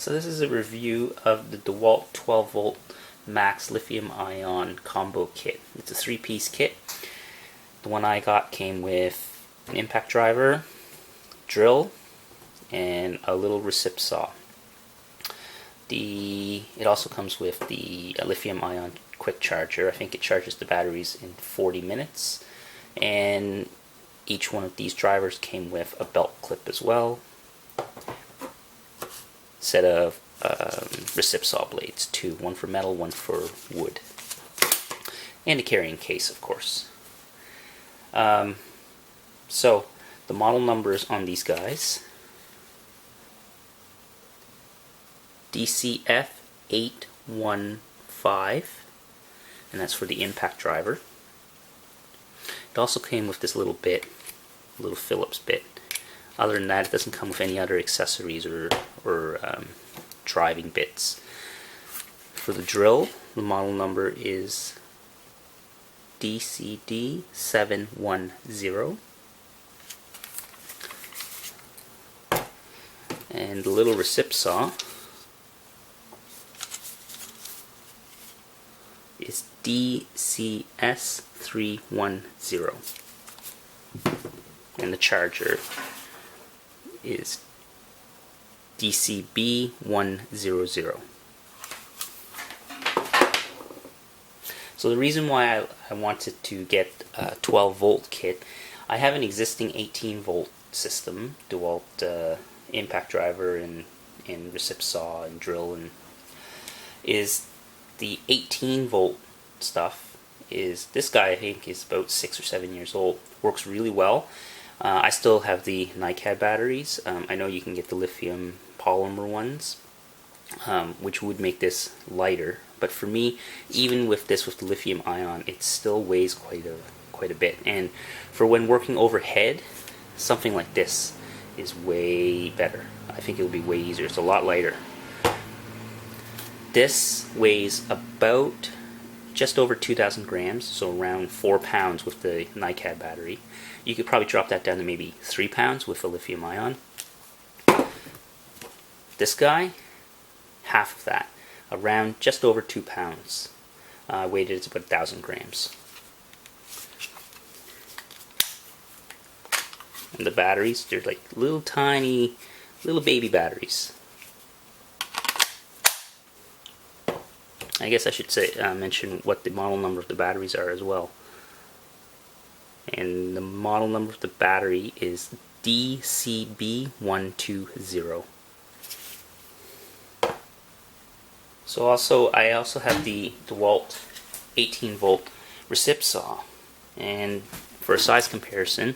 So this is a review of the Dewalt 12 volt max lithium-ion combo kit. It's a 3-piece kit. The one I got came with an impact driver, drill, and a little Recipt saw. It also comes with the lithium-ion quick charger. I think it charges the batteries in 40 minutes. And each one of these drivers came with a belt clip as well. Set of Recipt saw blades, two, one for metal, one for wood, and a carrying case, of course. So the model numbers on these guys: DCF 815, and that's for the impact driver. It also came with this little bit, a little Phillips bit. Other than that, it doesn't come with any other accessories or driving bits. For the drill, the model number is DCD 710. And the little Recipt saw is DCS 310. And the charger is DCB 100. So the reason why I wanted to get a 12 volt kit, I have an existing 18 volt system, Dewalt impact driver and Recipt saw and drill, and is the 18 volt stuff is, this guy I think is about 6 or 7 years old, works really well. I still have the NiCad batteries. I know you can get the lithium polymer ones, which would make this lighter. But for me, even with this, with the lithium ion, it still weighs quite a bit. And for when working overhead, something like this is way better. I think it'll be way easier. It's a lot lighter. This weighs about just over 2,000 grams, so around 4 pounds with the NiCad battery. You could probably drop that down to maybe 3 pounds with the lithium ion. This guy, half of that, around just over 2 pounds. Weighted it's about 1,000 grams. And the batteries, they're like little tiny, little baby batteries. I guess I should say mention what the model number of the batteries are as well. And the model number of the battery is DCB120. So I also have the Dewalt 18 volt Recipt saw, and for a size comparison,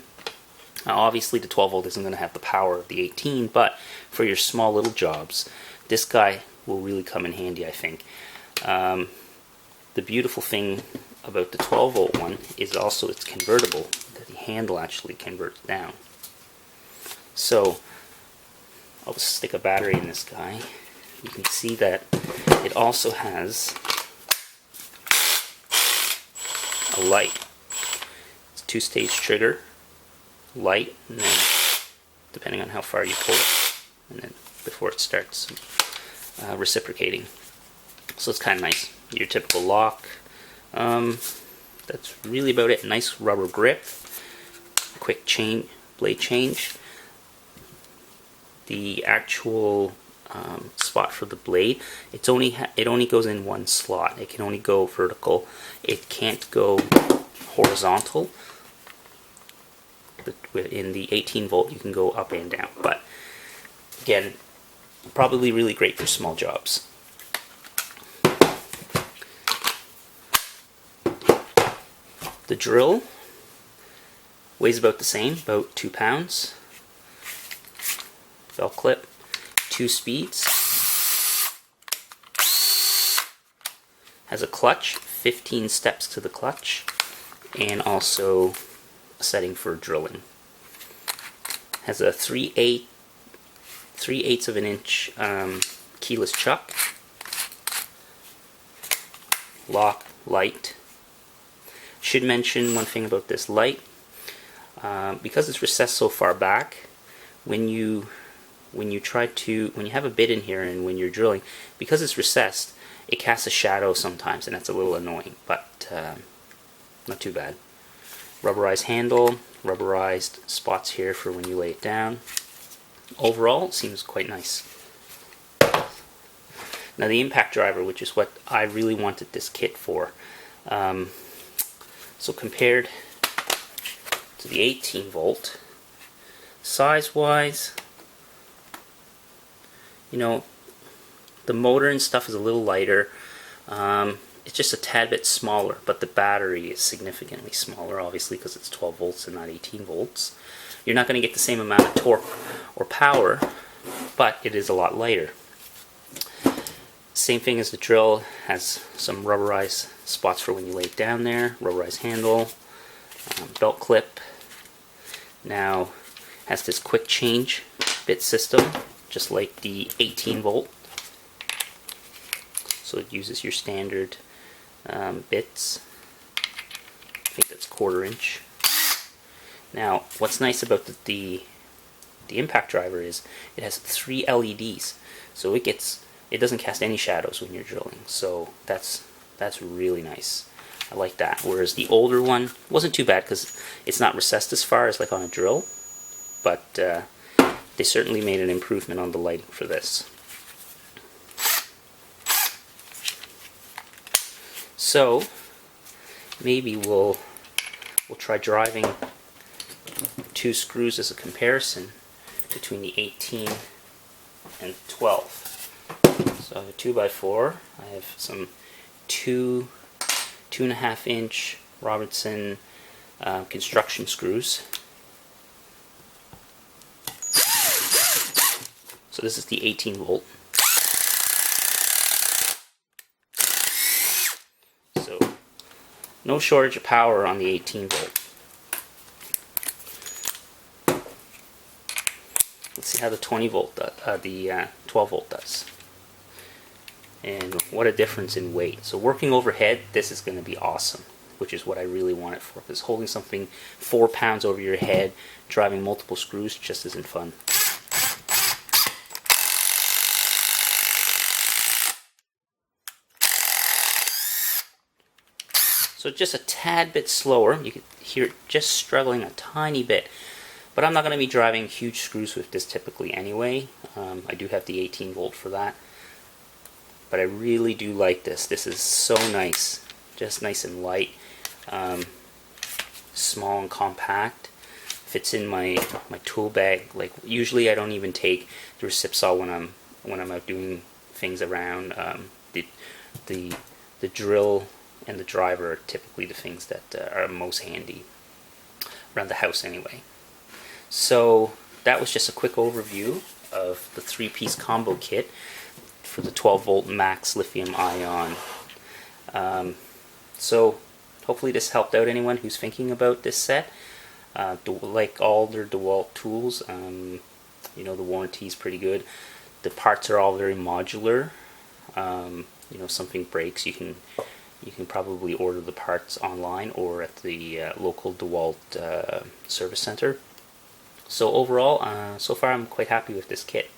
obviously the 12 volt isn't going to have the power of the 18, but for your small little jobs, this guy will really come in handy, I think. The beautiful thing about the 12 volt one is also it's convertible. The handle actually converts down. So I'll just stick a battery in this guy. You can see that it also has a light. It's a 2-stage trigger, light, and then depending on how far you pull it, and then before it starts reciprocating. So it's kind of nice. Your typical lock. That's really about it. Nice rubber grip. Quick blade change. The actual spot for the blade, it only goes in one slot. It can only go vertical. It can't go horizontal. But in the 18 volt, you can go up and down. But again, probably really great for small jobs. The drill weighs about the same, about 2 pounds. Belt clip, 2 speeds. Has a clutch, 15 steps to the clutch, and also a setting for drilling. Has a 3/8 of an inch keyless chuck. Lock, light. Should mention one thing about this light. Because it's recessed so far back, when you when you have a bit in here and when you're drilling, because it's recessed, it casts a shadow sometimes, and that's a little annoying, but not too bad. Rubberized handle, rubberized spots here for when you lay it down. Overall, it seems quite nice. Now the impact driver, which is what I really wanted this kit for. So compared to the 18 volt, size-wise, you know, the motor and stuff is a little lighter. It's just a tad bit smaller, but the battery is significantly smaller, obviously, because it's 12 volts and not 18 volts. You're not going to get the same amount of torque or power, but it is a lot lighter. Same thing as the drill, has some rubberized spots for when you lay it down there, rubberized handle, belt clip. Now has this quick change bit system, just like the 18 volt. So it uses your standard bits. I think that's 1/4 inch. Now, what's nice about the impact driver is it has 3 LEDs, so it doesn't cast any shadows when you're drilling. So that's really nice. I like that. Whereas the older one wasn't too bad because it's not recessed as far as like on a drill, but they certainly made an improvement on the lighting for this. So maybe we'll try driving 2 screws as a comparison between the 18 and 12. So I have a 2x4. I have some 2.5 inch Robertson construction screws. So this is the 18 volt. So no shortage of power on the 18 volt. Let's see how the 12 volt does. And what a difference in weight. So working overhead, this is going to be awesome, which is what I really want it for, because holding something 4 pounds over your head, driving multiple screws, just isn't fun. So just a tad bit slower. You can hear it just struggling a tiny bit. But I'm not going to be driving huge screws with this typically anyway. I do have the 18 volt for that. But I really do like this. This is so nice. Just nice and light. Small and compact. Fits in my tool bag. Like usually I don't even take the Recipt saw when I'm out doing things around. The drill and the driver are typically the things that are most handy around the house anyway. So that was just a quick overview of the 3-piece combo kit for the 12 volt max lithium-ion. So hopefully this helped out anyone who's thinking about this set. Like all their Dewalt tools, you know, the warranty is pretty good. The parts are all very modular. You know, if something breaks, you can probably order the parts online or at the local Dewalt service center. So overall, so far I'm quite happy with this kit.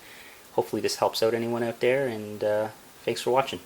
Hopefully this helps out anyone out there, and thanks for watching.